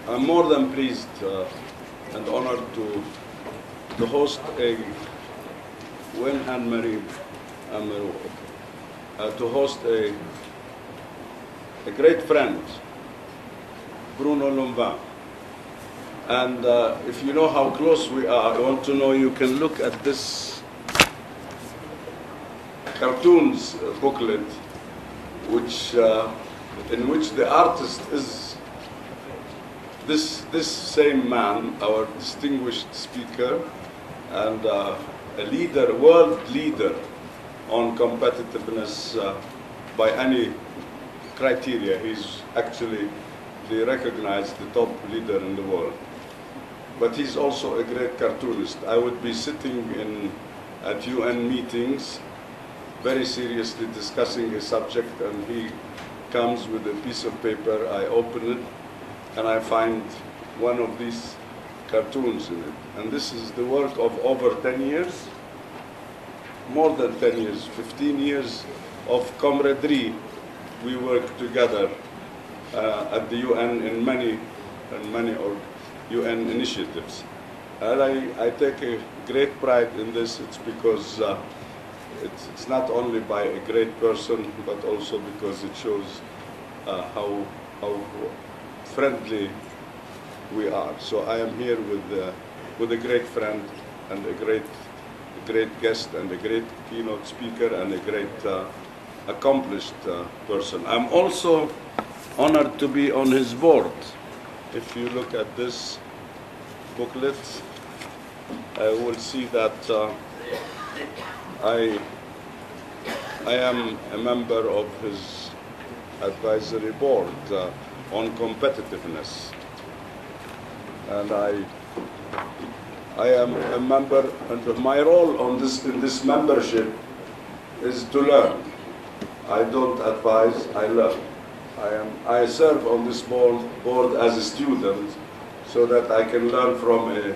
I'm more than pleased and honored to host to host a great friend, Bruno Lanvin. And if you know how close we are, I want to know, you can look at this cartoons booklet, in which the artist is this same man, our distinguished speaker, and a leader, world leader on competitiveness by any criteria. He's actually recognized the top leader in the world. But he's also a great cartoonist. I would be sitting at UN meetings, very seriously discussing a subject, and he comes with a piece of paper. I open it, and I find one of these cartoons in it. And this is the work of over 10 years, more than 10 years, 15 years of camaraderie. We work together at the UN in many UN initiatives. And I take a great pride in this. It's because it's not only by a great person, but also because it shows how friendly we are. So I am here with a great friend and a great guest and a great keynote speaker and a great accomplished person. I'm also honored to be on his board. If you look at this booklet, I will see that I am a member of his advisory board on competitiveness, and I am a member, and my role in this membership is to learn. I don't advise, I learn. I serve on this board as a student, so that I can learn from a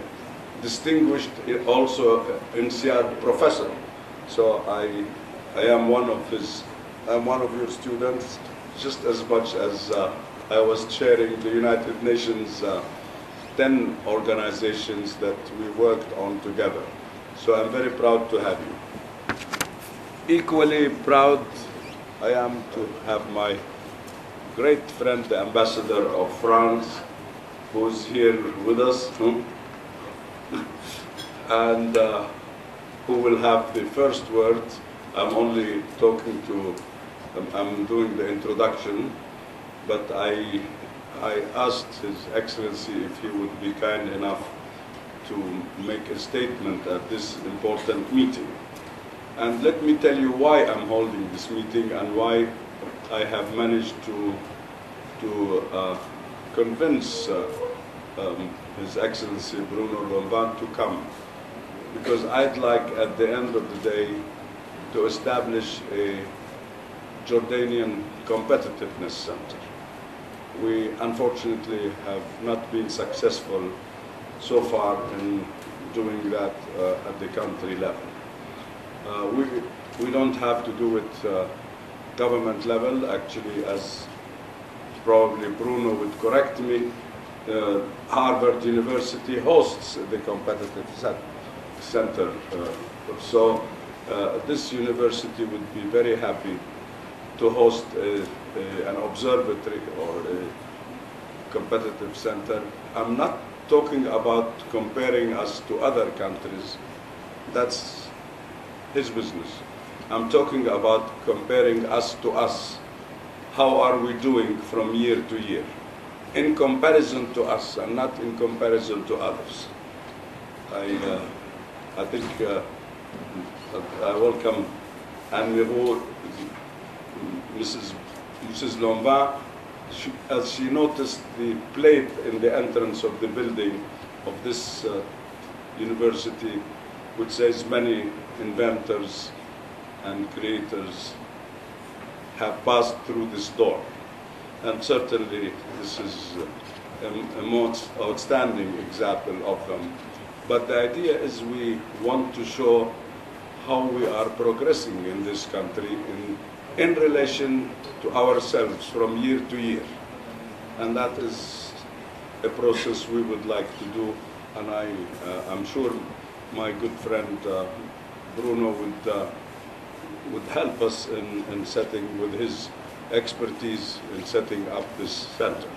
distinguished, also INSEAD professor. So I am one of your students, just as much as I was chairing the United Nations 10 organizations that we worked on together. So I'm very proud to have you. Equally proud I am to have my great friend, the ambassador of France, who's here with us, and who will have the first word. I'm only talking to, I'm doing the introduction, but I asked His Excellency if he would be kind enough to make a statement at this important meeting. And let me tell you why I'm holding this meeting and why I have managed to convince His Excellency Bruno Lanvin to come. Because I'd like, at the end of the day, to establish a Jordanian Competitiveness Center. We unfortunately have not been successful so far in doing that at the country level. We don't have to do it government level. Actually, as probably Bruno would correct me, Harvard University hosts the competitive center. So this university would be very happy to host an observatory or a competitive center. I'm not talking about comparing us to other countries. That's his business. I'm talking about comparing us to us. How are we doing from year to year? In comparison to us and not in comparison to others. I think I welcome Anne Mrs. Lanvin. As she noticed the plate in the entrance of the building of this university, which says many inventors and creators have passed through this door. And certainly this is a most outstanding example of them. But the idea is we want to show how we are progressing in this country in relation to ourselves from year to year. And that is a process we would like to do, and I'm sure my good friend Bruno would help us in setting, with his expertise in setting up this center.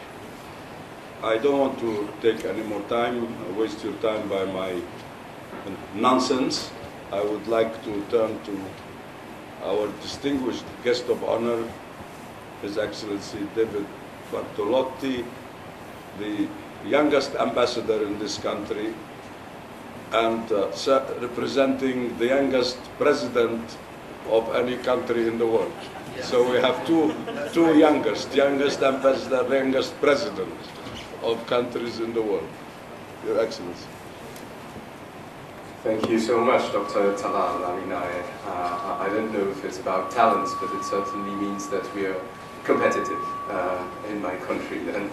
I don't want to take any more time, waste your time by my nonsense. I would like to turn to our distinguished guest of honor, His Excellency David Bertolotti, the youngest ambassador in this country and representing the youngest president of any country in the world. Yes. So we have two youngest ambassador, youngest president of countries in the world. Your Excellency. Thank you so much, Dr. Talal. I mean, I don't know if it's about talent, but it certainly means that we are competitive in my country. And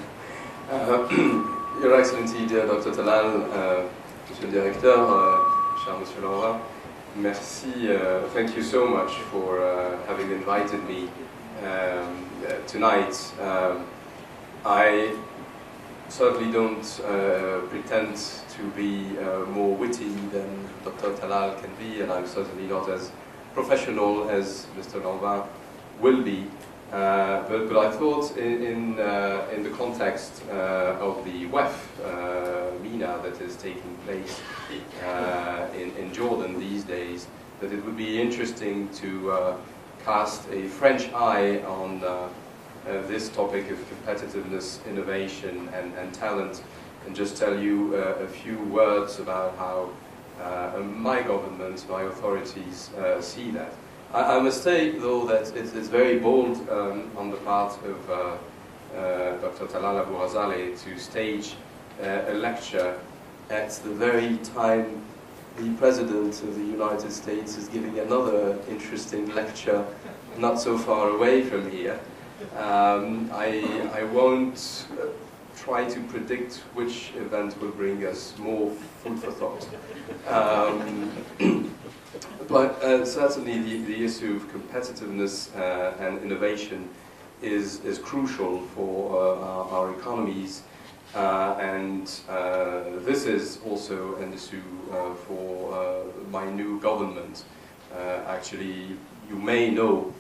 Your Excellency, dear Dr. Talal, Monsieur le Directeur, cher Monsieur Lanvin, merci. Thank you so much for having invited me tonight. I certainly don't pretend to be more witty than Dr. Talal can be, and I'm certainly not as professional as Mr. Lanvin will be. But I thought in the context of the WEF MENA that is taking place in Jordan these days, that it would be interesting to cast a French eye on this topic of competitiveness, innovation and talent, and just tell you a few words about how my government, my authorities see that. I must say, though, that it's very bold on the part of Dr. Talal Abu-Ghazaleh to stage a lecture at the very time the President of the United States is giving another interesting lecture not so far away from here. I won't try to predict which event will bring us more food for thought. But certainly the issue of competitiveness and innovation is crucial for our economies, and this is also an issue for my new government. Actually, you may know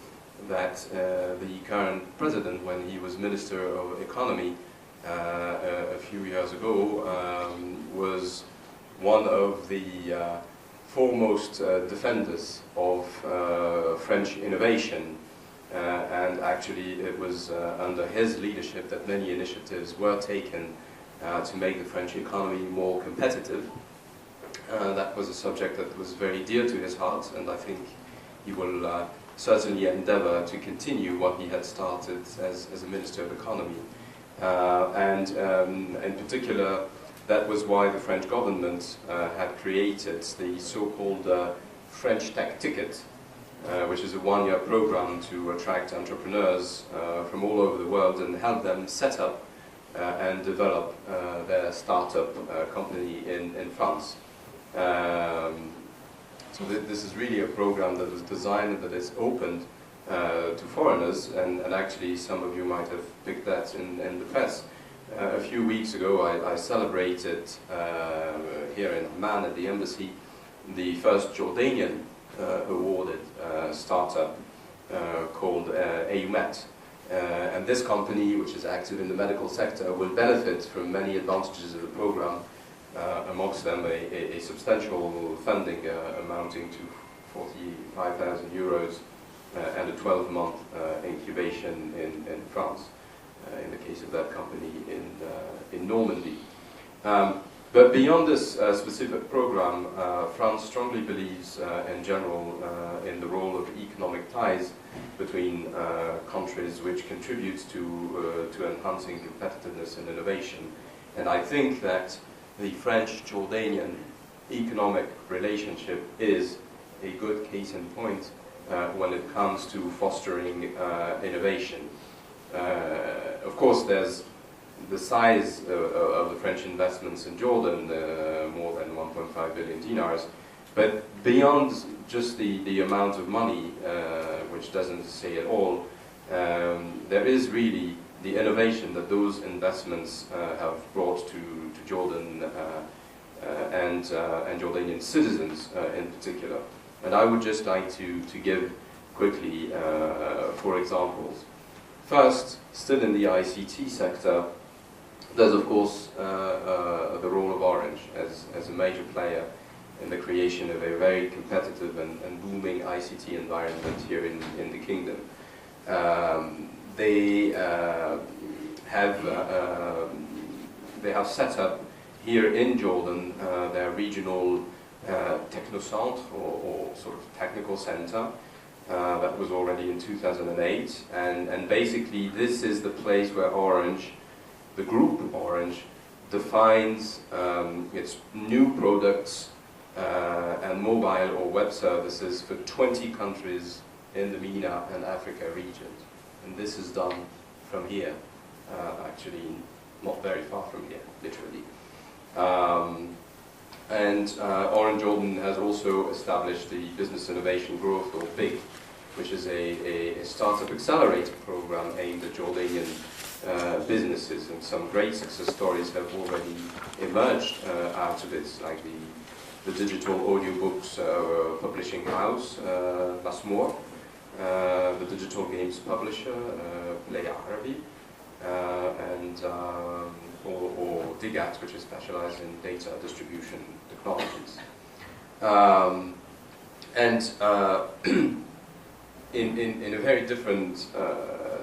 that the current president, when he was Minister of Economy a few years ago, was one of the foremost defenders of French innovation, and actually it was under his leadership that many initiatives were taken to make the French economy more competitive. That was a subject that was very dear to his heart, and I think he will certainly endeavor to continue what he had started as a Minister of Economy. And in particular, that was why the French government had created the so-called French Tech Ticket, which is a one-year program to attract entrepreneurs from all over the world and help them set up and develop their startup company in France. So this is really a program that was designed and that is opened to foreigners, and actually some of you might have picked that in the press. A few weeks ago I celebrated here in Amman at the embassy the first Jordanian awarded startup called AUMET. And this company, which is active in the medical sector, will benefit from many advantages of the program, amongst them a substantial funding amounting to 45,000 euros and a 12-month incubation in France, in the case of that company in Normandy. But beyond this specific program, France strongly believes in general in the role of economic ties between countries, which contributes to enhancing competitiveness and innovation. And I think that the French-Jordanian economic relationship is a good case in point when it comes to fostering innovation. Of course, there's the size of the French investments in Jordan, more than 1.5 billion dinars, but beyond just the amount of money, which doesn't say it all, there is really the innovation that those investments have brought to Jordan and Jordanian citizens in particular. And I would just like to give quickly 4 examples. First, still in the ICT sector, there's of course the role of Orange as a major player in the creation of a very competitive and booming ICT environment here in the kingdom. They have set up here in Jordan their regional technocentre or sort of technical center. That was already in 2008, and basically this is the place where Orange, the group Orange, defines its new products and mobile or web services for 20 countries in the MENA and Africa regions. And this is done from here, actually not very far from here, literally. Orange Jordan has also established the Business Innovation Growth, or BIG, which is a startup accelerator program aimed at Jordanian businesses, and some great success stories have already emerged out of it, like the digital audiobooks publishing house, Masmoor, the digital games publisher, Play Arabi, or Digat, which is specialized in data distribution technologies. In a very different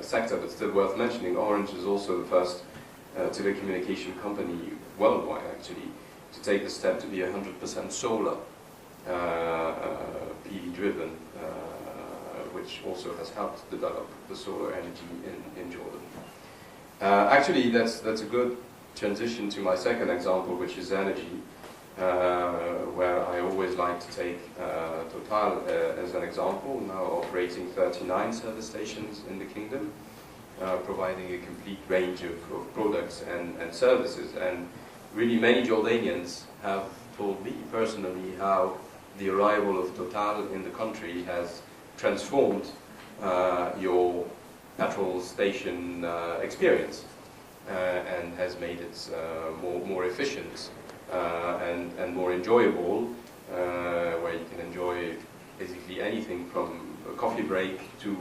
sector, but still worth mentioning, Orange is also the first telecommunication company worldwide, actually, to take the step to be 100% solar, PV-driven, which also has helped develop the solar energy in Jordan. Actually, that's a good transition to my second example, which is energy, where I always like to take Total as an example, now operating 39 service stations in the kingdom, providing a complete range of products and services. And really many Jordanians have told me personally how the arrival of Total in the country has transformed your petrol station experience and has made it more efficient and more enjoyable, where you can enjoy basically anything from a coffee break to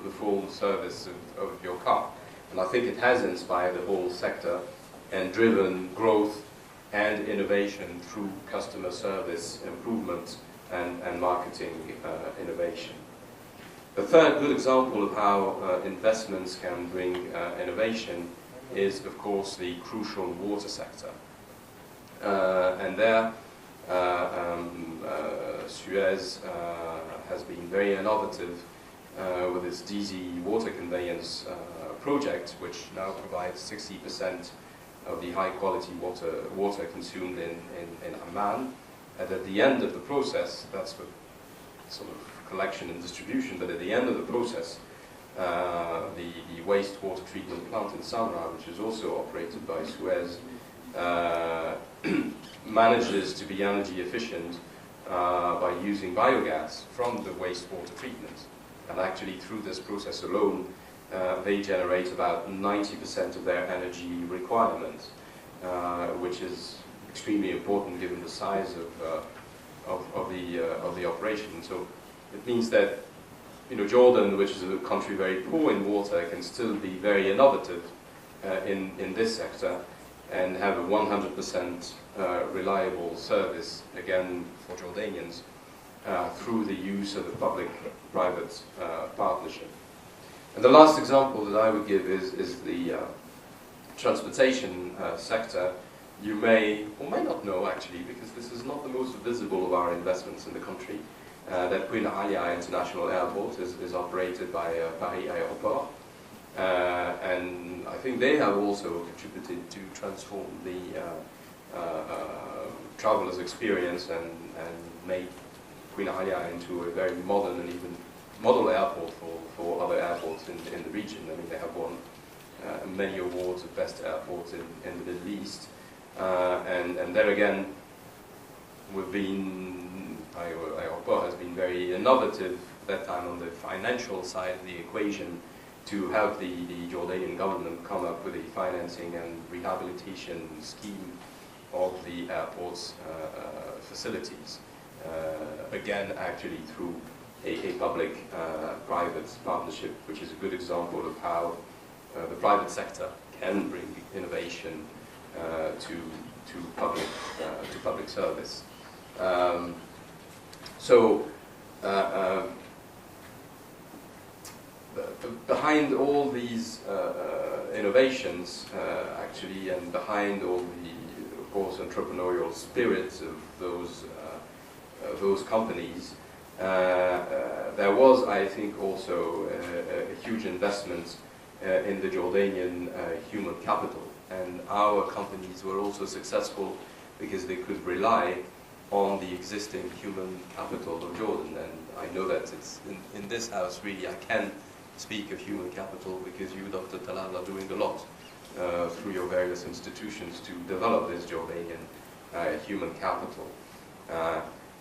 the full service of your car. And I think it has inspired the whole sector and driven growth and innovation through customer service improvement and marketing innovation. The third good example of how investments can bring innovation is, of course, the crucial water sector. And there, Suez has been very innovative with its DZ water conveyance project, which now provides 60% of the high-quality water consumed in Amman. And at the end of the process, that's for sort of collection and distribution, but at the end of the process, the wastewater treatment plant in Samra, which is also operated by Suez, manages to be energy efficient by using biogas from the wastewater treatment. And actually, through this process alone, they generate about 90% of their energy requirements, which is extremely important given the size of the operation. So it means that, you know, Jordan, which is a country very poor in water, can still be very innovative in this sector and have a 100% reliable service, again, for Jordanians, through the use of the public-private partnership. And the last example that I would give is the transportation sector. You may or may not know, actually, because this is not the most visible of our investments in the country, that Queen Alia International Airport is operated by Paris Aéroport. And I think they have also contributed to transform the traveler's experience and made Queen Alia into a very modern and even model airport for other airports in the region. I mean, they have won many awards of best airports in the Middle East. And there again, Aéroport has been very innovative at that time on the financial side of the equation to help the Jordanian government come up with a financing and rehabilitation scheme of the airport's facilities. Again, actually through a public-private partnership, which is a good example of how the private sector can bring innovation to public service. Behind all these innovations, actually, and behind all the, of course, entrepreneurial spirits of those companies, there was, I think, also a huge investment in the Jordanian human capital. And our companies were also successful because they could rely on the existing human capital of Jordan. And I know that it's in this house, really, I can speak of human capital because you, Dr. Talal, are doing a lot through your various institutions to develop this Jordanian human capital.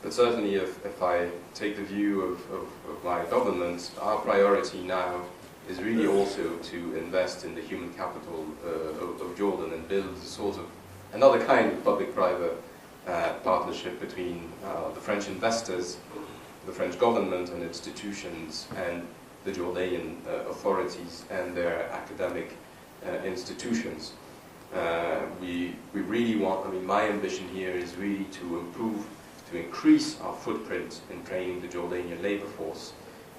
But certainly if I take the view of my government, our priority now is really also to invest in the human capital of Jordan and build a sort of another kind of public-private partnership between the French investors, the French government and institutions, and the Jordanian authorities and their academic institutions. We really want, I mean, my ambition here is really to increase our footprint in training the Jordanian labor force.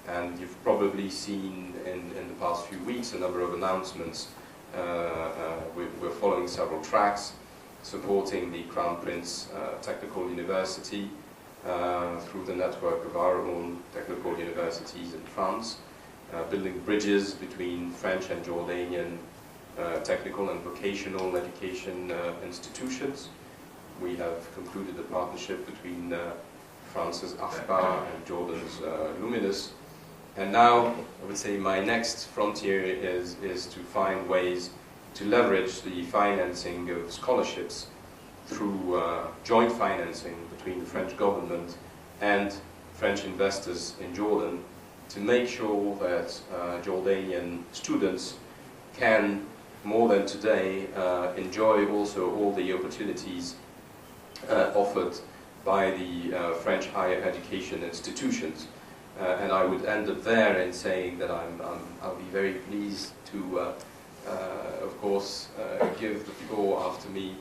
And you've probably seen in the past few weeks a number of announcements. We're following several tracks, supporting the Crown Prince Technical University through the network of our own technical universities in France, building bridges between French and Jordanian technical and vocational education institutions. We have concluded a partnership between France's AFPA and Jordan's Luminous. And now, I would say my next frontier is to find ways to leverage the financing of scholarships through joint financing between the French government and French investors in Jordan to make sure that Jordanian students can, more than today, enjoy also all the opportunities offered by the French higher education institutions. And I would end up there in saying that I'll be very pleased to, of course, give the floor after me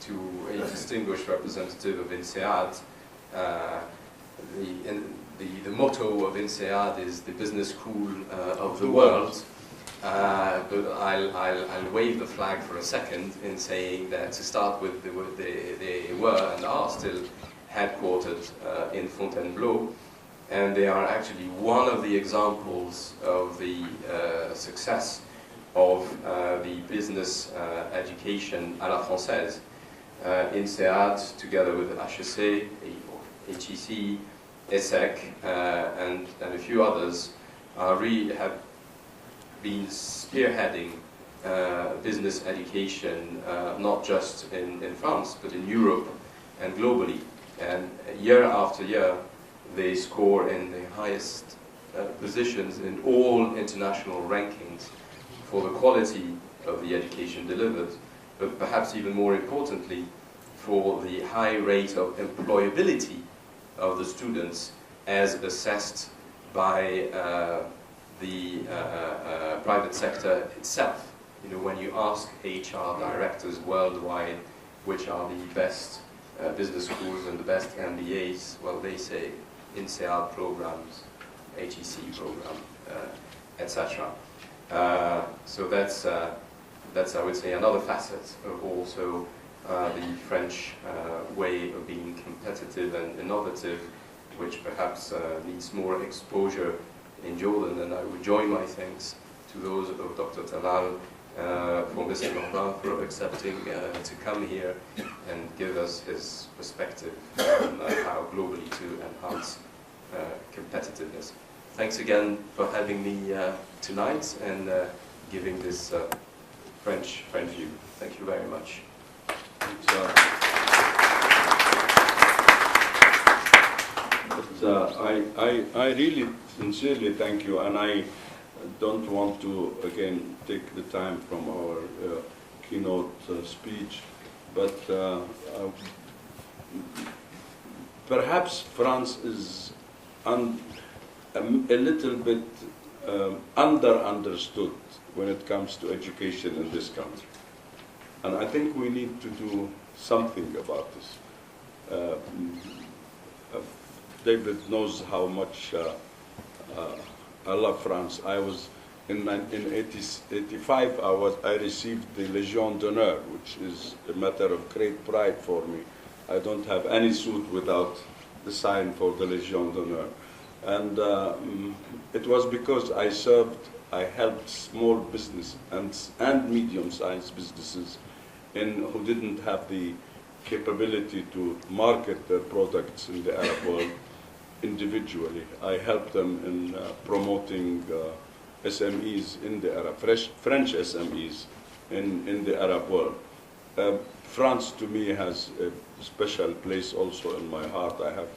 to a distinguished representative of INSEAD. The motto of INSEAD is the business school of the world. But I'll wave the flag for a second in saying that to start with, they were and are still headquartered in Fontainebleau, and they are actually one of the examples of the success of the business education à la française. INSEAD, together with HEC, HEC, ESSEC, and a few others, really have been spearheading business education, not just in France, but in Europe and globally. And year after year, they score in the highest positions in all international rankings for the quality of the education delivered, but perhaps even more importantly, for the high rate of employability of the students as assessed by the private sector itself. You know, when you ask HR directors worldwide which are the best business schools and the best MBAs, well, they say INSEAD programs, HEC program, etc. So that's I would say another facet of also the French way of being competitive and innovative, which perhaps needs more exposure in Jordan. And I would join my thanks to those of Dr. Talal, for Mr. Lanvin for accepting to come here and give us his perspective on how globally to enhance competitiveness. Thanks again for having me tonight and giving this French view. Thank you very much. I really sincerely thank you, and I don't want to, again, take the time from our keynote speech, but perhaps France is a little bit under-understood when it comes to education in this country. And I think we need to do something about this. David knows how much I love France. I was in 1985. I received the Légion d'honneur, which is a matter of great pride for me. I don't have any suit without the sign for the Légion d'honneur, and it was because I helped small business and medium-sized businesses who didn't have the capability to market their products in the Arab world individually. I helped them in promoting SMEs in the Arab, French SMEs in the Arab world. France to me has a special place also in my heart. I have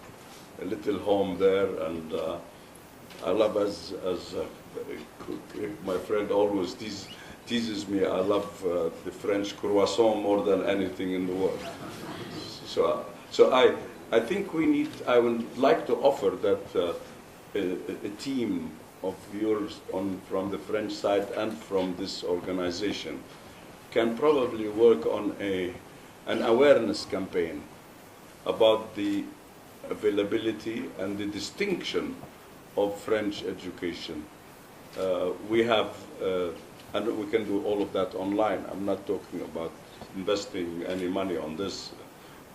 a little home there, and I love, as my friend always teases me, I love the French croissant more than anything in the world. So I think I would like to offer that a team of yours from the French side and from this organization can probably work on an awareness campaign about the availability and the distinction of French education. We have, and we can do all of that online. I'm not talking about investing any money on this.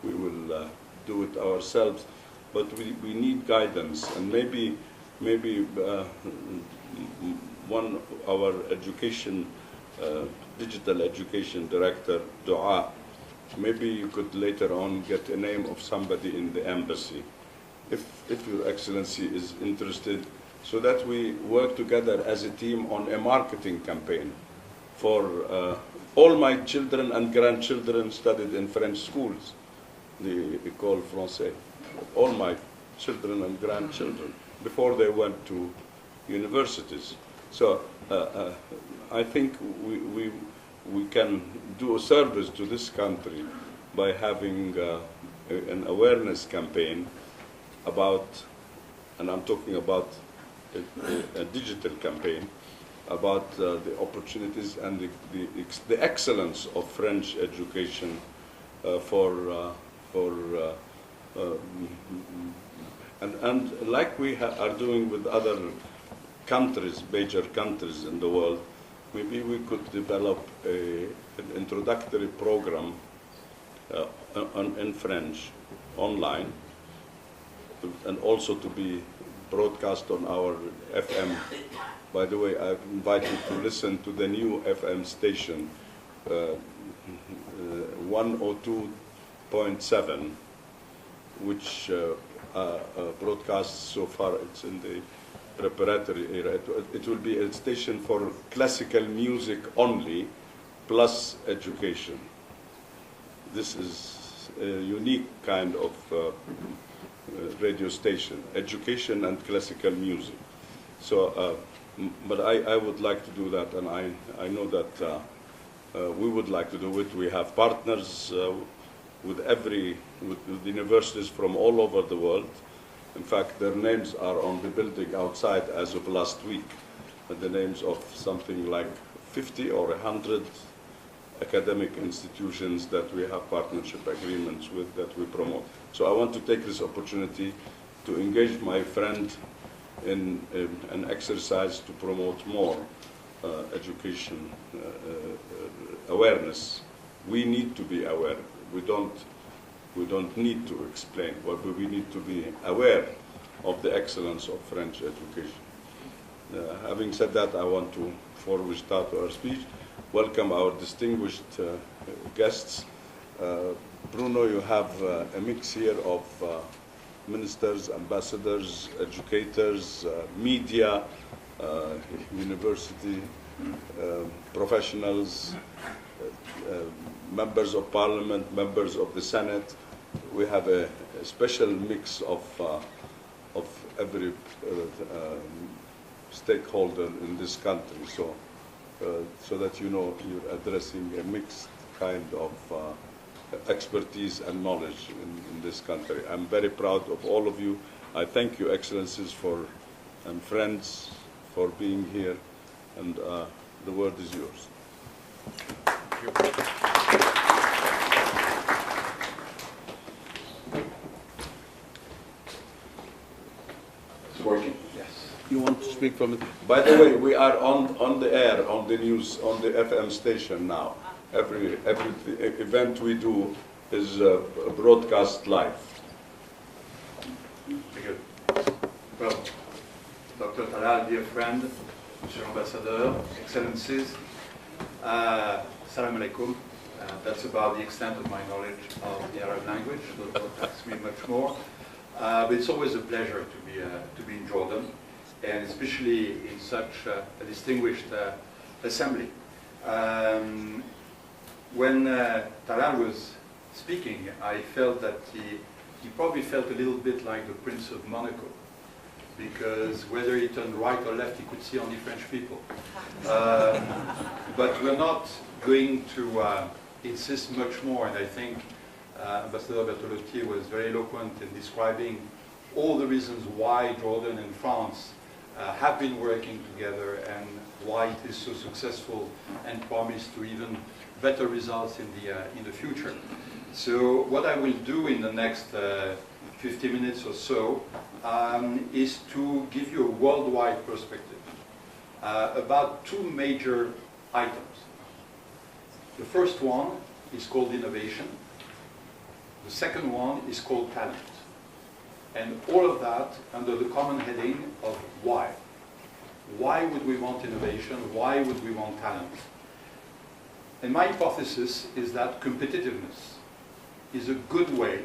We will do it ourselves, but we need guidance, and maybe our education, digital education director, Dua, maybe you could later on get a name of somebody in the embassy, if Your Excellency is interested, so that we work together as a team on a marketing campaign for all my children and grandchildren studied in French schools, the École Française. All my children and grandchildren before they went to universities. So I think we can do a service to this country by having an awareness campaign about, and I'm talking about a digital campaign, about the opportunities and the excellence of French education and like we are doing with other countries, major countries in the world, maybe we could develop an introductory program in French online, and also to be broadcast on our FM. By the way, I've invited to listen to the new FM station, 102.7, which broadcasts so far. It's in the preparatory era. It will be a station for classical music only, plus education. This is a unique kind of radio station, education and classical music. So, but I would like to do that, and I know that we would like to do it. We have partners with universities from all over the world. In fact, their names are on the building outside as of last week, the names of something like 50 or 100 academic institutions that we have partnership agreements with, that we promote. So I want to take this opportunity to engage my friend in an exercise to promote more education awareness. We need to be aware. We don't need to explain, but we need to be aware of the excellence of French education. Having said that, I want to, before we start our speech, welcome our distinguished guests. Bruno, you have a mix here of ministers, ambassadors, educators, media, university professionals, members of parliament, members of the Senate. We have a special mix of every stakeholder in this country. So, so that you know you're addressing a mixed kind of expertise and knowledge in this country. I'm very proud of all of you. I thank you, Excellencies, and friends, for being here, and the word is yours. Thank you. It's working? Yes. You want to speak from it? By the way, we are on the air, on the news, on the FM station now. Every event we do is broadcast live. Very good. Well, Dr. Talal, dear friend, Monsieur Ambassador, Excellencies, Salam alaikum. That's about the extent of my knowledge of the Arab language. Don't ask me much more. But it's always a pleasure to be in Jordan, and especially in such a distinguished assembly. When Talal was speaking, I felt that he probably felt a little bit like the Prince of Monaco, because whether he turned right or left, he could see only French people. But we're not going to insist much more, and I think Ambassador Bertolotti was very eloquent in describing all the reasons why Jordan and France have been working together and why it is so successful and promised to even better results in the future. So what I will do in the next 50 minutes or so is to give you a worldwide perspective about two major items. The first one is called innovation. The second one is called talent. And all of that under the common heading of why. Why would we want innovation? Why would we want talent? And my hypothesis is that competitiveness is a good way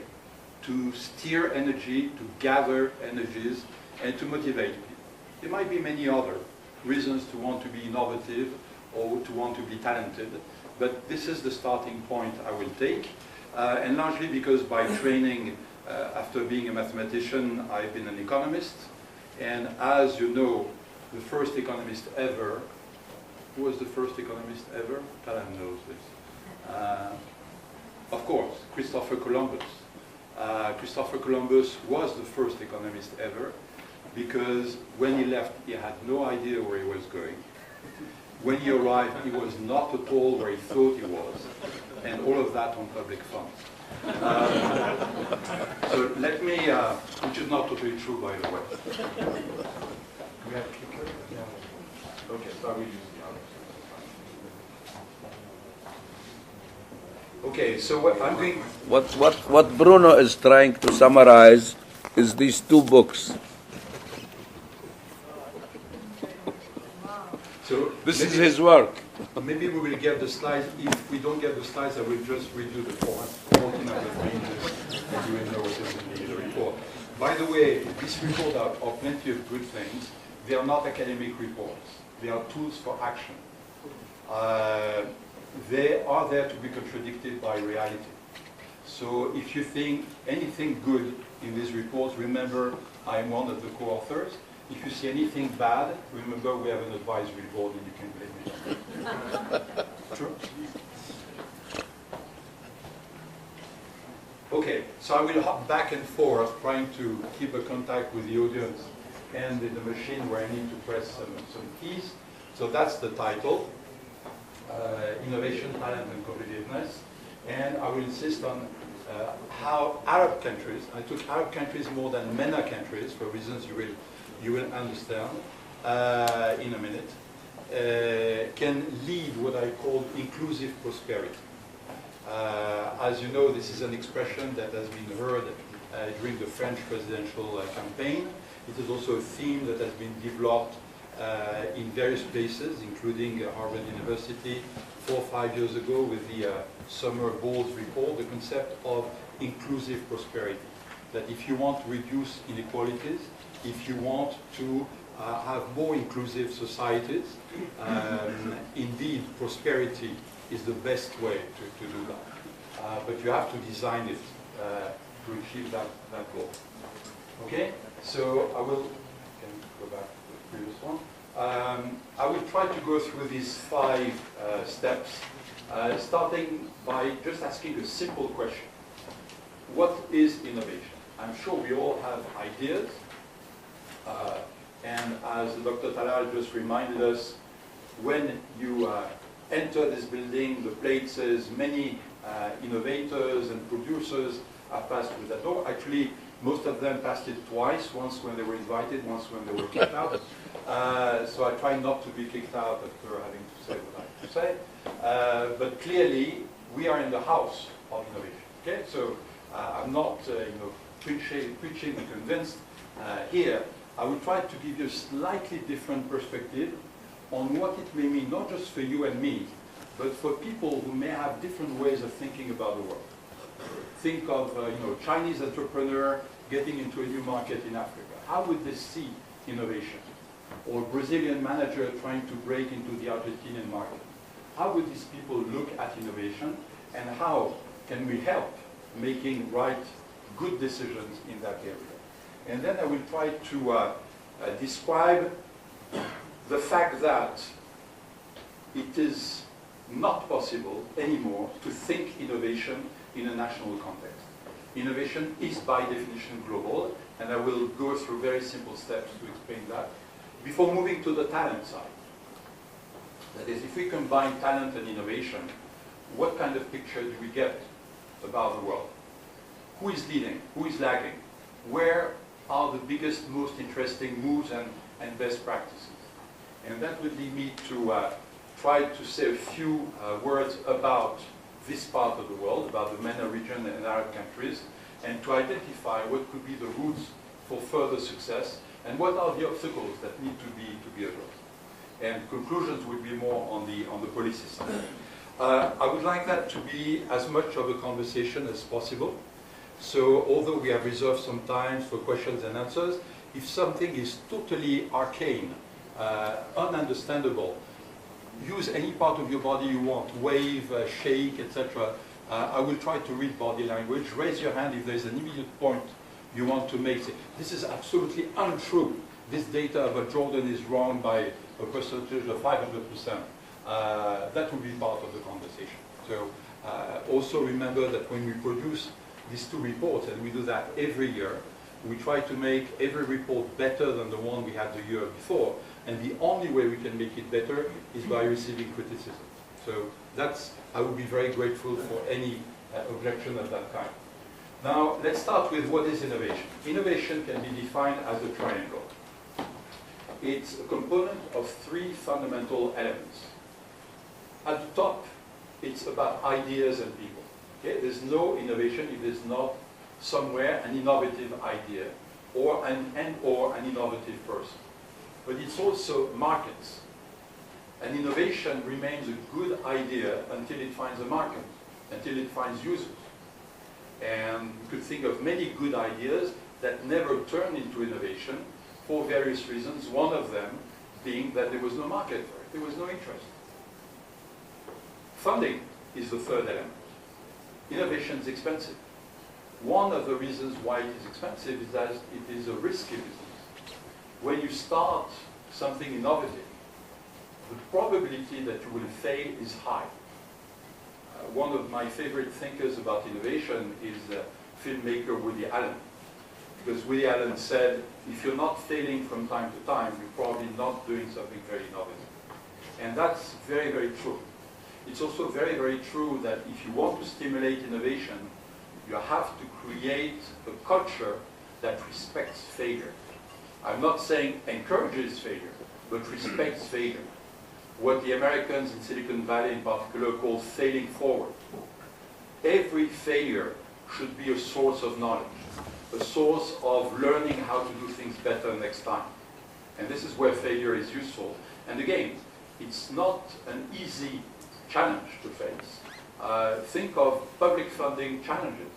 to steer energy, to gather energies, and to motivate people. There might be many other reasons to want to be innovative or to want to be talented, but this is the starting point I will take. And largely because by training, after being a mathematician, I've been an economist. And as you know, the first economist ever, who was the first economist ever? Talal knows this. Of course, Christopher Columbus. Christopher Columbus was the first economist ever because when he left, he had no idea where he was going. When he arrived, he was not at all where he thought he was, and all of that on public funds. So let me, which is not totally true, by the way. We have a clicker? Yeah. Okay, so I will use the others. Okay, so what I'm doing... What Bruno is trying to summarize is these two books. So this is his work. Maybe we will get the slides. If we don't get the slides, I will just redo the 14 other pages, and you will know what is in the report. By the way, this report are plenty of good things. They are not academic reports. They are tools for action. They are there to be contradicted by reality. So if you think anything good in these reports, remember I am one of the co-authors. If you see anything bad, remember we have an advisory board and you can blame me. True? Okay, so I will hop back and forth trying to keep a contact with the audience and the machine where I need to press some keys. So that's the title, Innovation, Talent and Competitiveness. And I will insist on how Arab countries, I took Arab countries more than MENA countries for reasons you will understand in a minute, can lead what I call inclusive prosperity. As you know, this is an expression that has been heard during the French presidential campaign. It is also a theme that has been developed in various places, including Harvard University 4 or 5 years ago with the Summer Bowles report, the concept of inclusive prosperity. That if you want to reduce inequalities, if you want to have more inclusive societies, indeed prosperity is the best way to do that. But you have to design it to achieve that goal. Okay? So I will, can go back to the previous one. I will try to go through these 5 steps, starting by just asking a simple question. What is innovation? I'm sure we all have ideas, and as Dr. Talal just reminded us, when you enter this building, the plate says many innovators and producers have passed through that door. Actually, most of them passed it twice, once when they were invited, once when they were kicked out. So I try not to be kicked out after having to say what I have to say. But clearly, we are in the house of innovation. Okay, so I'm not preaching and convinced here. I will try to give you a slightly different perspective on what it may mean, not just for you and me, but for people who may have different ways of thinking about the world. Think of Chinese entrepreneur getting into a new market in Africa. How would they see innovation? Or Brazilian manager trying to break into the Argentinian market. How would these people look at innovation, and how can we help making good decisions in that area? And then I will try to describe the fact that it is not possible anymore to think innovation in a national context. Innovation is by definition global, and I will go through very simple steps to explain that. Before moving to the talent side, that is, if we combine talent and innovation, what kind of picture do we get about the world? Who is leading? Who is lagging? Where are the biggest, most interesting moves and best practices? And that would lead me to try to say a few words about this part of the world, about the MENA region and Arab countries, and to identify what could be the routes for further success, and what are the obstacles that need to be addressed. And conclusions would be more on the policy side. I would like that to be as much of a conversation as possible. So although we have reserved some time for questions and answers, if something is totally arcane, ununderstandable, use any part of your body you want, wave, shake, etc. I will try to read body language. Raise your hand if there is an immediate point you want to make. This is absolutely untrue. This data about Jordan is wrong by a percentage of 500%. That will be part of the conversation. So also remember that when we produce these 2 reports, and we do that every year, we try to make every report better than the one we had the year before. And the only way we can make it better is by receiving criticism. So I would be very grateful for any objection of that kind. Now, let's start with what is innovation. Innovation can be defined as a triangle. It's a component of 3 fundamental elements. At the top, it's about ideas and people. Okay? There's no innovation if there's not somewhere an innovative idea or an innovative person. But it's also markets. An innovation remains a good idea until it finds a market, until it finds users. And you could think of many good ideas that never turn into innovation for various reasons, one of them being that there was no market for it, there was no interest. Funding is the 3rd element. Innovation is expensive. One of the reasons why it is expensive is that it is a risky business. When you start something innovative, the probability that you will fail is high. One of my favorite thinkers about innovation is filmmaker Woody Allen. Because Woody Allen said, if you're not failing from time to time, you're probably not doing something very innovative. And that's very, very true. It's also very, very true that if you want to stimulate innovation, you have to create a culture that respects failure. I'm not saying encourages failure, but respects failure. What the Americans in Silicon Valley in particular call failing forward. Every failure should be a source of knowledge, a source of learning how to do things better next time. And this is where failure is useful. And again, it's not an easy challenge to face. Think of public funding challenges.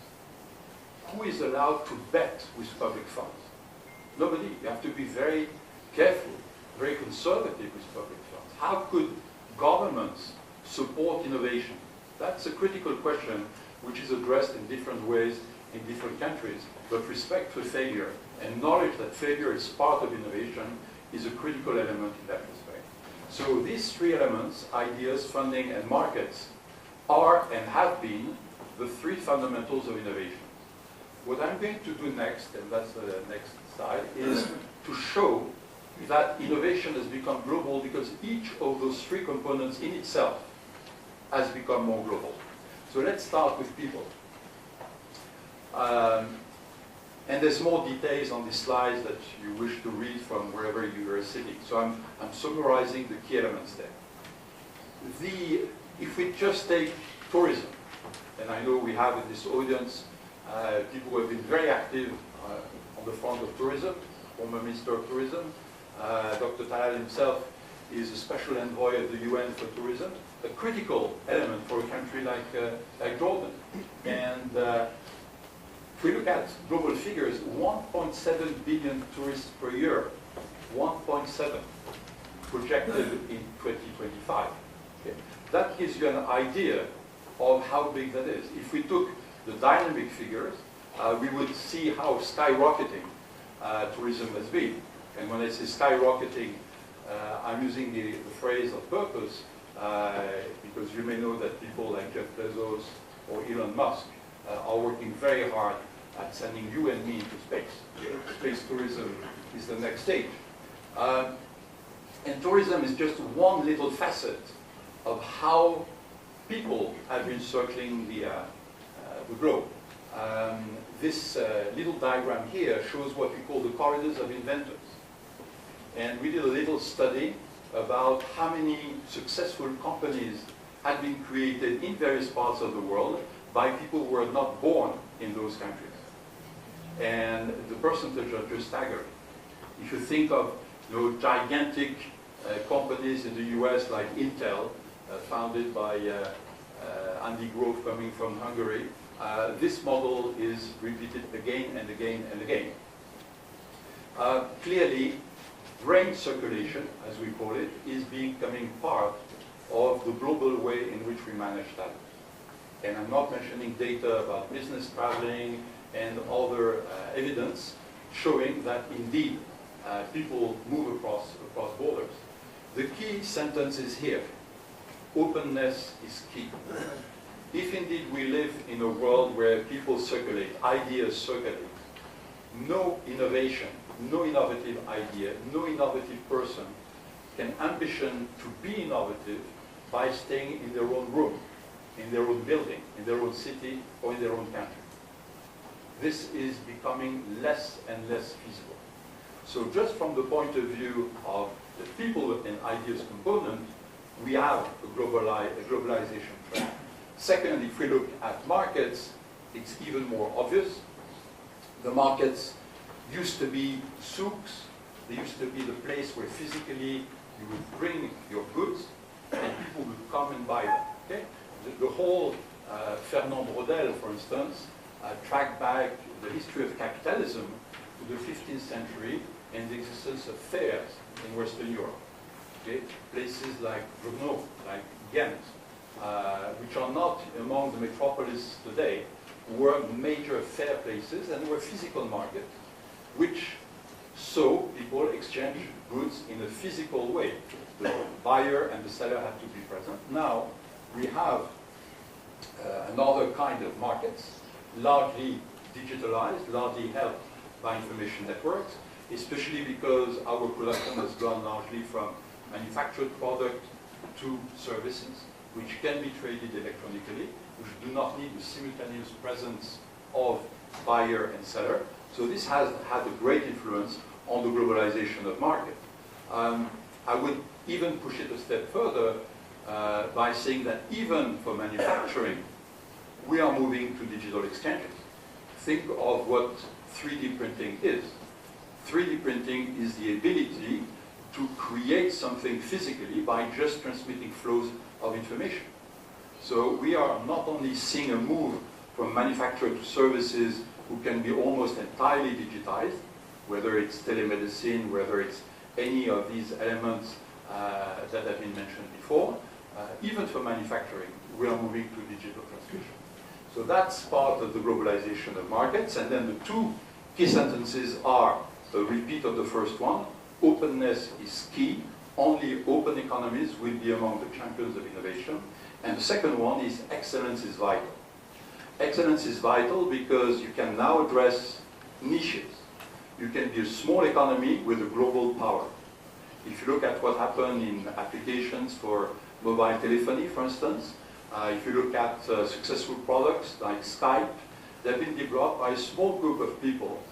Who is allowed to bet with public funds? Nobody. You have to be very careful, very conservative with public funds. How could governments support innovation? That's a critical question which is addressed in different ways in different countries. But respect for failure and knowledge that failure is part of innovation is a critical element in that respect. So these three elements, ideas, funding, and markets, are and have been the three fundamentals of innovation. What I'm going to do next, and that's the next slide, is to show that innovation has become global because each of those three components in itself has become more global. So let's start with people. And there's more details on these slides that you wish to read from wherever you are sitting. So I'm summarizing the key elements there. If we just take tourism, and I know we have in this audience people who have been very active on the front of tourism, former Minister of Tourism. Dr. Talal himself is a special envoy of the UN for tourism, a critical element for a country like Jordan. And if we look at global figures, 1.7 billion tourists per year, 1.7 projected in 2025. Okay. That gives you an idea of how big that is. If we took the dynamic figures, we would see how skyrocketing tourism has been. And when I say skyrocketing, I'm using the phrase of purpose because you may know that people like Jeff Bezos or Elon Musk are working very hard at sending you and me into space. Space tourism is the next stage. And tourism is just one little facet of how people have been circling the globe. This little diagram here shows what we call the corridors of inventors. And we did a little study about how many successful companies had been created in various parts of the world by people who were not born in those countries. And the percentage are just staggering. If you think of gigantic companies in the US like Intel, founded by Andy Grove coming from Hungary, this model is repeated again and again and again. Clearly, brain circulation, as we call it, is becoming part of the global way in which we manage talent. And I'm not mentioning data about business traveling and other evidence showing that indeed people move across borders. The key sentence is here. Openness is key. If indeed we live in a world where people circulate, ideas circulate, no innovation, no innovative idea, no innovative person can ambition to be innovative by staying in their own room, in their own building, in their own city, or in their own country. This is becoming less and less feasible. So just from the point of view of the people and ideas component, we have a globalization trend. Second, if we look at markets, it's even more obvious. The markets used to be souks. They used to be the place where physically you would bring your goods and people would come and buy them. Okay? The whole Fernand Braudel, for instance, tracked back the history of capitalism to the 15th century and the existence of fairs in Western Europe. Okay? Places like Brno, like Ghent, which are not among the metropolis today, were major fair places and were physical markets, which saw people exchange goods in a physical way. The buyer and the seller had to be present. Now, we have another kind of markets, largely digitalized, largely helped by information networks, especially because our production has gone largely from manufactured product to services, which can be traded electronically, which do not need the simultaneous presence of buyer and seller. So this has had a great influence on the globalization of market. I would even push it a step further by saying that even for manufacturing, we are moving to digital exchanges. Think of what 3D printing is. 3D printing is the ability to create something physically by just transmitting flows of information. So we are not only seeing a move from manufacturer to services who can be almost entirely digitized, whether it's telemedicine, whether it's any of these elements that have been mentioned before, even for manufacturing, we are moving to digital transmission. So that's part of the globalization of markets. And then the two key sentences are a repeat of the first one. openness is key. Only open economies will be among the champions of innovation. And the second one is excellence is vital. Excellence is vital because you can now address niches. You can be a small economy with a global power. If you look at what happened in applications for mobile telephony, for instance, if you look at successful products like Skype, they've been developed by a small group of people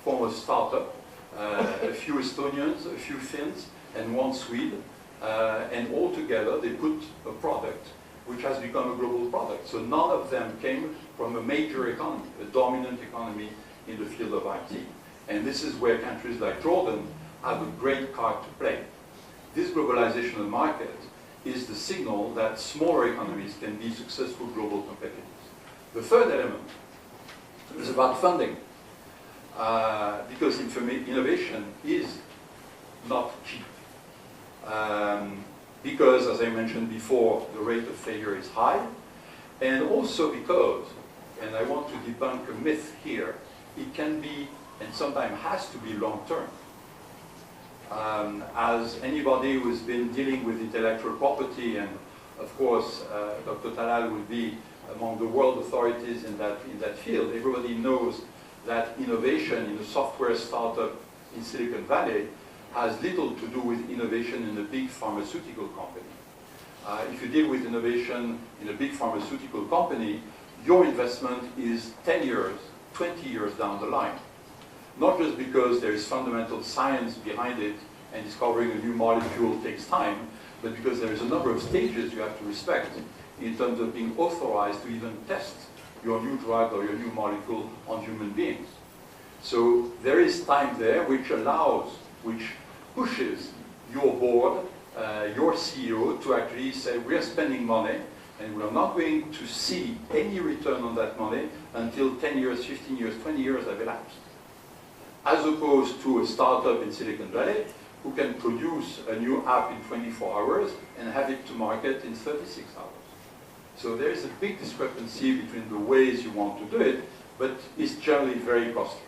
from a startup, a few Estonians, a few Finns, and one Swede, and all together they put a product which has become a global product. So none of them came from a major economy, a dominant economy in the field of IT. And this is where countries like Jordan have a great card to play. This globalization of the market is the signal that smaller economies can be successful global competitors. The third element is about funding, because innovation is not cheap. Because, as I mentioned before, the rate of failure is high, and also because, and I want to debunk a myth here, it can be, and sometimes has to be long-term. As anybody who's been dealing with intellectual property, and of course Dr. Talal will be among the world authorities in that field, everybody knows that innovation in a software startup in Silicon Valley has little to do with innovation in a big pharmaceutical company. If you deal with innovation in a big pharmaceutical company, your investment is 10 years, 20 years down the line. Not just because there is fundamental science behind it and discovering a new molecule takes time, but because there is a number of stages you have to respect in terms of being authorized to even test your new drug or your new molecule on human beings. So there is time there which allows, which pushes your board, your CEO to actually say, we are spending money and we are not going to see any return on that money until 10 years, 15 years, 20 years have elapsed. As opposed to a startup in Silicon Valley who can produce a new app in 24 hours and have it to market in 36 hours. So there is a big discrepancy between the ways you want to do it, but it's generally very costly.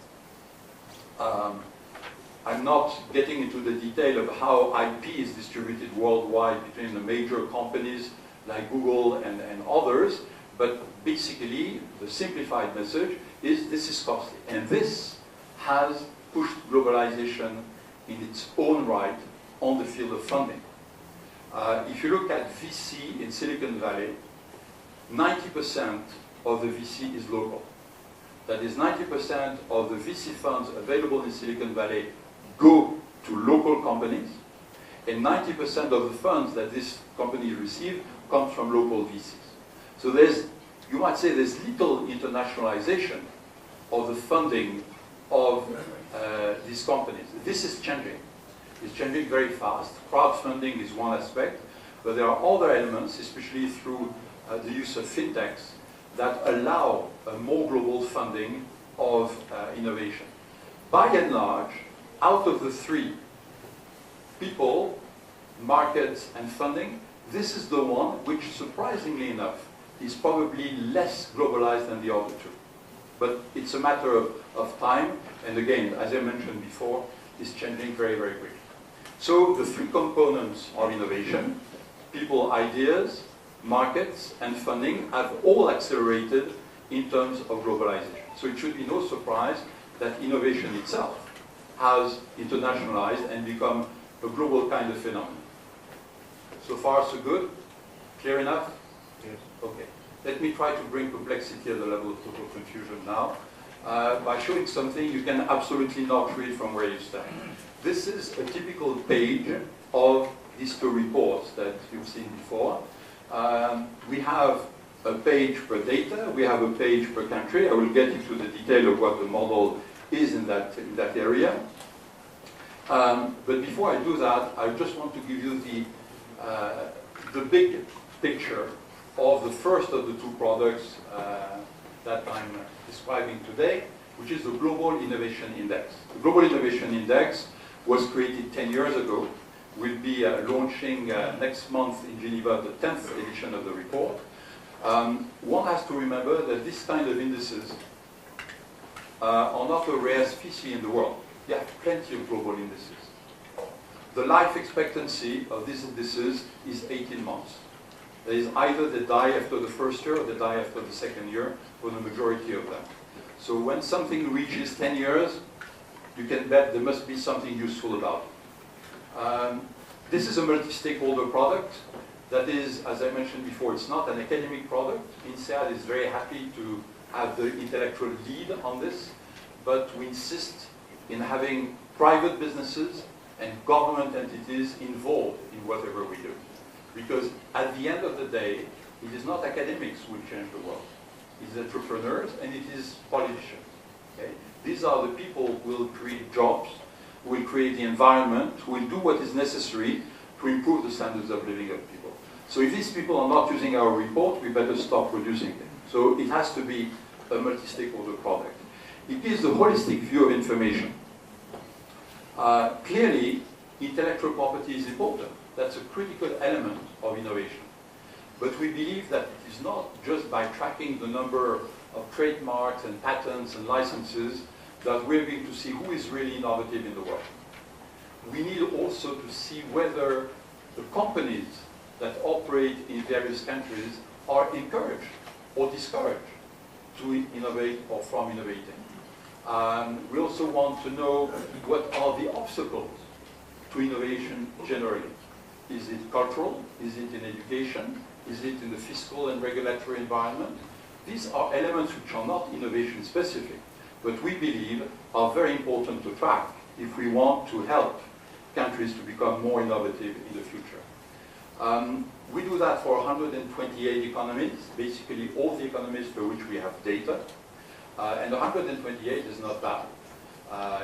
I'm not getting into the detail of how IP is distributed worldwide between the major companies like Google and others, but basically the simplified message is this is costly. And this has pushed globalization in its own right on the field of funding. If you look at VC in Silicon Valley, 90% of the VC is local. That is, 90% of the VC funds available in Silicon Valley go to local companies, and 90% of the funds that these companies receive comes from local VCs. So there's, you might say, there's little internationalization of the funding of these companies. This is changing. It's changing very fast. Crowdfunding is one aspect, but there are other elements, especially through the use of fintechs, that allow a more global funding of innovation. By and large, out of the three, people, markets, and funding, this is the one which, surprisingly enough, is probably less globalized than the other two. But it's a matter of time, and again, as I mentioned before, it's changing very, very quickly. So the three components of innovation, people, ideas, markets, and funding, have all accelerated in terms of globalization. So it should be no surprise that innovation itself has internationalized and become a global kind of phenomenon. So far, so good? Clear enough? Yes. Okay. Let me try to bring complexity at the level of total confusion now. By showing something you can absolutely not read from where you stand. This is a typical page of these two reports that you've seen before. We have a page per data, we have a page per country. I will get into the detail of what the model is in that area. But before I do that, I just want to give you the big picture of the first of the two products that I'm describing today, which is the Global Innovation Index. The Global Innovation Index was created 10 years ago. We'll be launching next month in Geneva the 10th edition of the report. One has to remember that this kind of indices are not a rare species in the world. There are plenty of global indices. the life expectancy of these indices is 18 months. That is, either they die after the first year or they die after the second year for the majority of them. So when something reaches 10 years, you can bet there must be something useful about it. This is a multi-stakeholder product. That is, as I mentioned before, it's not an academic product. INSEAD is very happy to have the intellectual lead on this, but we insist in having private businesses and government entities involved in whatever we do. Because at the end of the day, it is not academics who will change the world. It is entrepreneurs and it is politicians. Okay? These are the people who will create jobs, who will create the environment, who will do what is necessary to improve the standards of living of people. So if these people are not using our report, we better stop producing them. So it has to be a multi-stakeholder product. It gives the holistic view of information. Clearly, intellectual property is important. That's a critical element of innovation. But we believe that it is not just by tracking the number of trademarks and patents and licenses that we're going to see who is really innovative in the world. We need also to see whether the companies that operate in various countries are encouraged or discouraged to innovate or from innovating. We also want to know what are the obstacles to innovation generally. Is it cultural? Is it in education? Is it in the fiscal and regulatory environment? These are elements which are not innovation specific, but we believe are very important to track if we want to help countries to become more innovative in the future. We do that for 128 economies, basically all the economies for which we have data. And 128 is not bad.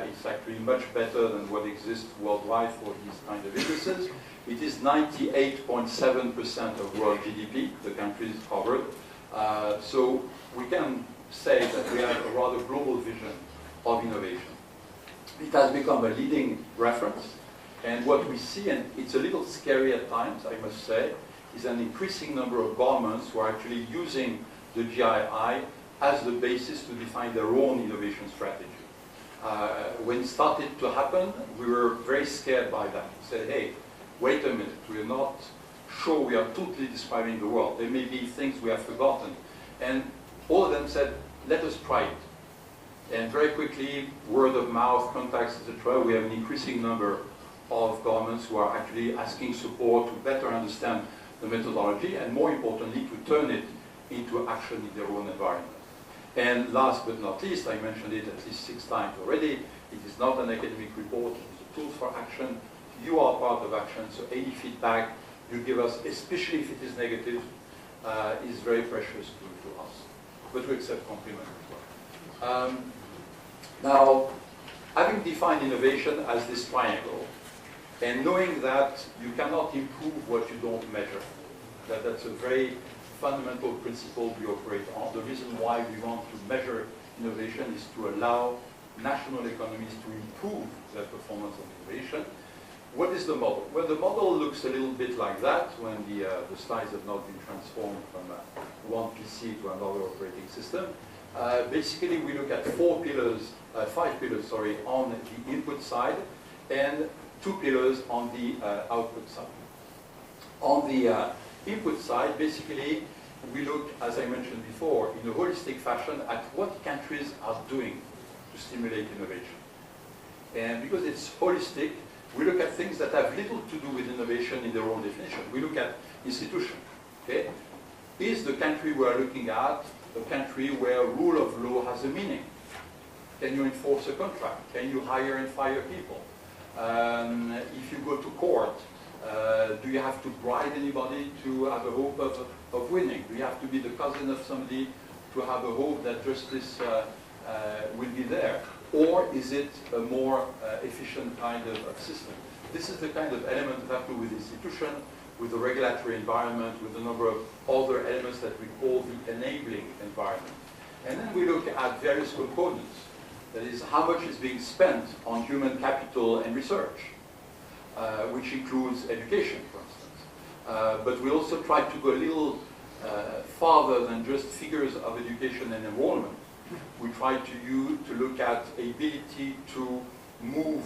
It's actually much better than what exists worldwide for these kind of indices. It is 98.7% of world GDP, the countries covered. So we can say that we have a rather global vision of innovation. It has become a leading reference. And what we see, and it's a little scary at times, I must say, is an increasing number of governments who are actually using the GII as the basis to define their own innovation strategy. When it started to happen, we were very scared by that. We said, hey, wait a minute, we are not sure we are totally describing the world. There may be things we have forgotten. And all of them said, let us try it. And very quickly, word of mouth, contacts, etc., we have an increasing number of governments who are actually asking support to better understand the methodology and, more importantly, to turn it into action in their own environment. And last but not least, I mentioned it at least 6 times already, it is not an academic report, it is a tool for action. You are part of action, so any feedback you give us, especially if it is negative, is very precious to us. But we accept compliment as well. Now, having defined innovation as this triangle, and knowing that you cannot improve what you don't measure, that's a very fundamental principle we operate on. The reason why we want to measure innovation is to allow national economies to improve their performance of innovation. What is the model? Well, the model looks a little bit like that when the slides have not been transformed from one PC to another operating system. Basically, we look at 5 pillars, on the input side and 2 pillars on the output side. On the input side, basically, we look, as I mentioned before, in a holistic fashion at what countries are doing to stimulate innovation. And because it's holistic, we look at things that have little to do with innovation in their own definition. We look at institutions. Okay? Is the country we are looking at a country where rule of law has a meaning? Can you enforce a contract? Can you hire and fire people? If you go to court, do you have to bribe anybody to have a hope of winning? Do you have to be the cousin of somebody to have a hope that justice will be there? Or is it a more efficient kind of system? This is the kind of element that have to do with institution, with the regulatory environment, with a number of other elements that we call the enabling environment. And then we look at various components. That is, how much is being spent on human capital and research, which includes education, for instance. But we also try to go a little farther than just figures of education and enrollment. We try to look at ability to move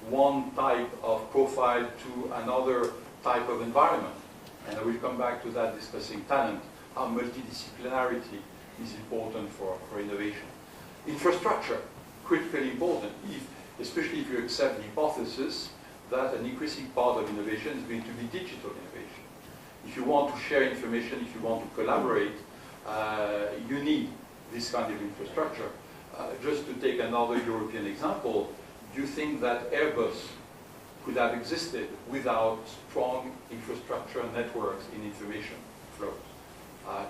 one type of profile to another type of environment. And I will come back to that discussing talent, how multidisciplinarity is important for innovation. Infrastructure, critically important, especially if you accept the hypothesis that an increasing part of innovation is going to be digital innovation. If you want to share information, if you want to collaborate, you need this kind of infrastructure. Just to take another European example, do you think that Airbus could have existed without strong infrastructure networks in information flows?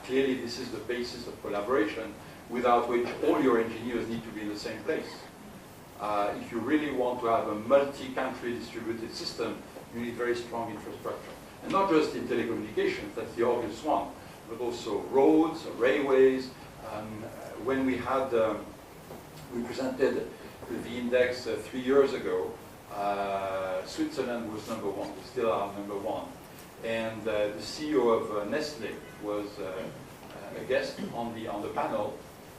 Clearly, this is the basis of collaboration, without which all your engineers need to be in the same place. If you really want to have a multi-country distributed system, you need very strong infrastructure. And not just in telecommunications, that's the obvious one, but also roads, railways. When we had, we presented the index 3 years ago, Switzerland was #1, we still are #1. And the CEO of Nestle was a guest on the panel,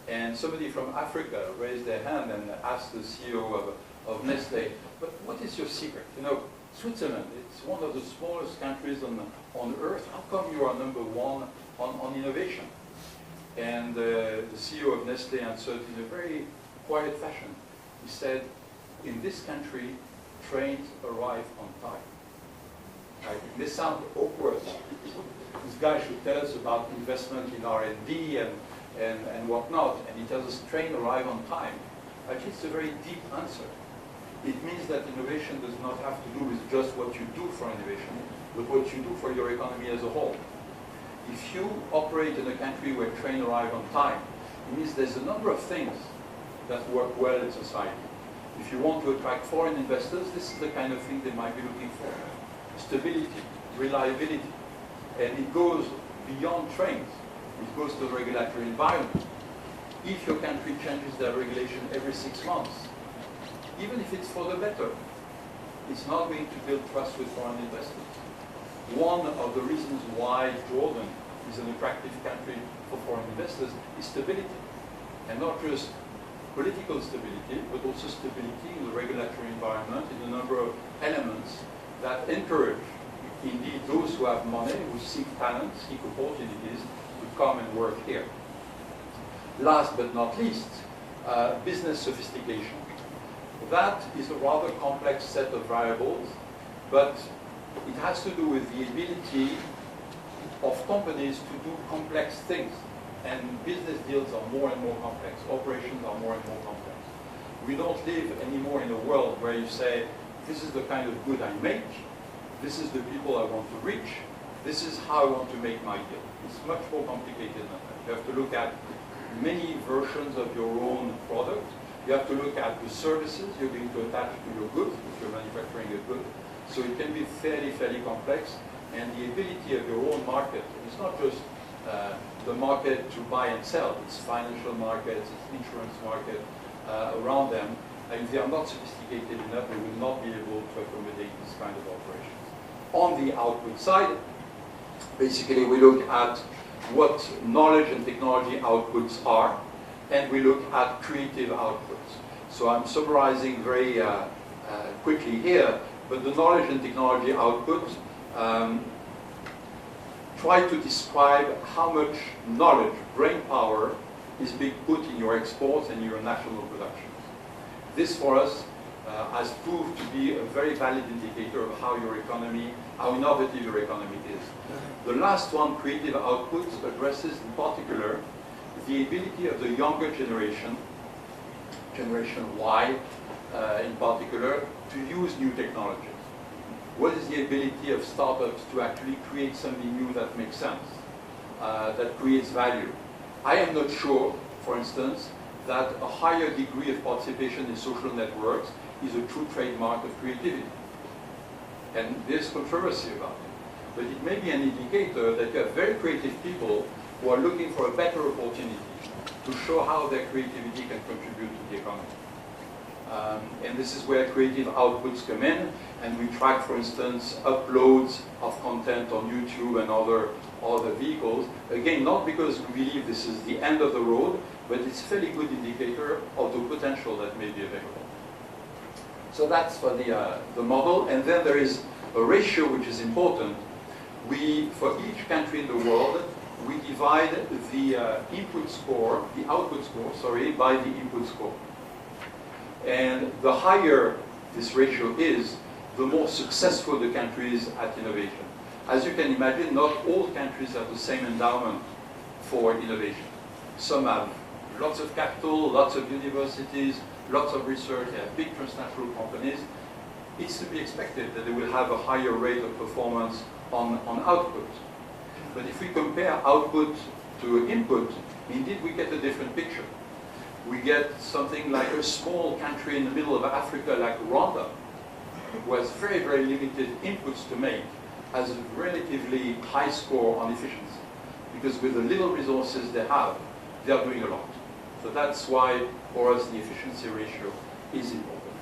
and somebody from Africa raised their hand and asked the CEO of Nestle, but what is your secret? You know, Switzerland, it's one of the smallest countries on earth. How come you are #1 on innovation? And the CEO of Nestle answered in a very quiet fashion. He said, in this country, trains arrive on time. This sounds awkward. This guy should tell us about investment in R&D and whatnot, and he tells us train arrive on time. Actually, it's a very deep answer. It means that innovation does not have to do with just what you do for innovation, but what you do for your economy as a whole. If you operate in a country where train arrive on time, it means there's a number of things that work well in society. If you want to attract foreign investors, this is the kind of thing they might be looking for. Stability, reliability, and it goes beyond trains. It goes to the regulatory environment. If your country changes their regulation every 6 months, even if it's for the better, it's not going to build trust with foreign investors. One of the reasons why Jordan is an attractive country for foreign investors is stability. And not just political stability, but also stability in the regulatory environment, in a number of elements that encourage, indeed, those who have money, who seek talent, seek opportunities, to come and work here. Last but not least, business sophistication. That is a rather complex set of variables, but it has to do with the ability of companies to do complex things. And business deals are more and more complex. Operations are more and more complex. We don't live anymore in a world where you say, this is the kind of good I make, this is the people I want to reach, this is how I want to make my deal. It's much more complicated than that. You have to look at many versions of your own product. You have to look at the services you're going to attach to your goods if you're manufacturing a good. So it can be fairly complex. And the ability of your own market, it's not just the market to buy and sell, it's financial markets, it's insurance market around them. And if they are not sophisticated enough, they will not be able to accommodate this kind of operations. On the output side, basically we look at what knowledge and technology outputs are, and we look at creative outputs. So I'm summarizing very quickly here, but the knowledge and technology outputs try to describe how much knowledge, brain power, is being put in your exports and your national productions. This, for us, has proved to be a very valid indicator of how your economy, how innovative your economy is. The last one, creative outputs, addresses in particular the ability of the younger generation, Generation Y in particular, to use new technologies. What is the ability of startups to actually create something new that makes sense, that creates value? I am not sure, for instance, that a higher degree of participation in social networks is a true trademark of creativity. And there's controversy about it. But it may be an indicator that you have very creative people who are looking for a better opportunity to show how their creativity can contribute to the economy. And this is where creative outputs come in, and we track, for instance, uploads of content on YouTube and other vehicles. Again, not because we believe this is the end of the road, but it's a fairly good indicator of the potential that may be available. So that's for the model. And then there is a ratio which is important. For each country in the world, we divide the output score, by the input score. And the higher this ratio is, the more successful the country is at innovation. As you can imagine, not all countries have the same endowment for innovation. Some have lots of capital, lots of universities, lots of research, they have big transnational companies. It's to be expected that they will have a higher rate of performance on output. But if we compare output to input, indeed we get a different picture. We get something like a small country in the middle of Africa like Rwanda, who has very, very limited inputs to make, has a relatively high score on efficiency. Because with the little resources they have, they are doing a lot. So that's why, for us, the efficiency ratio is important.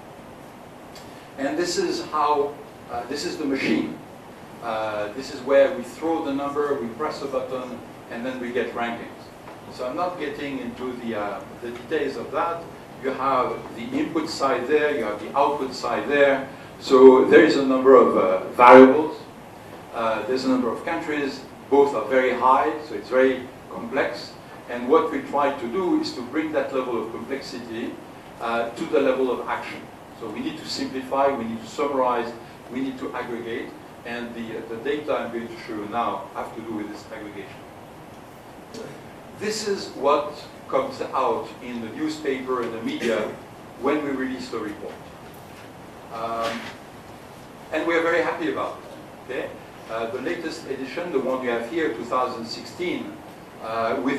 And this is how, this is the machine. This is where we throw the number, we press a button, and then we get rankings. So I'm not getting into the details of that. You have the input side there, you have the output side there. So there is a number of variables. There's a number of countries. Both are very high, so it's very complex. And what we try to do is to bring that level of complexity to the level of action. So we need to simplify, we need to summarize, we need to aggregate. And the data I'm going to show you now have to do with this aggregation. This is what comes out in the newspaper and the media when we release the report. And we are very happy about it. Okay? The latest edition, the one you have here, 2016, with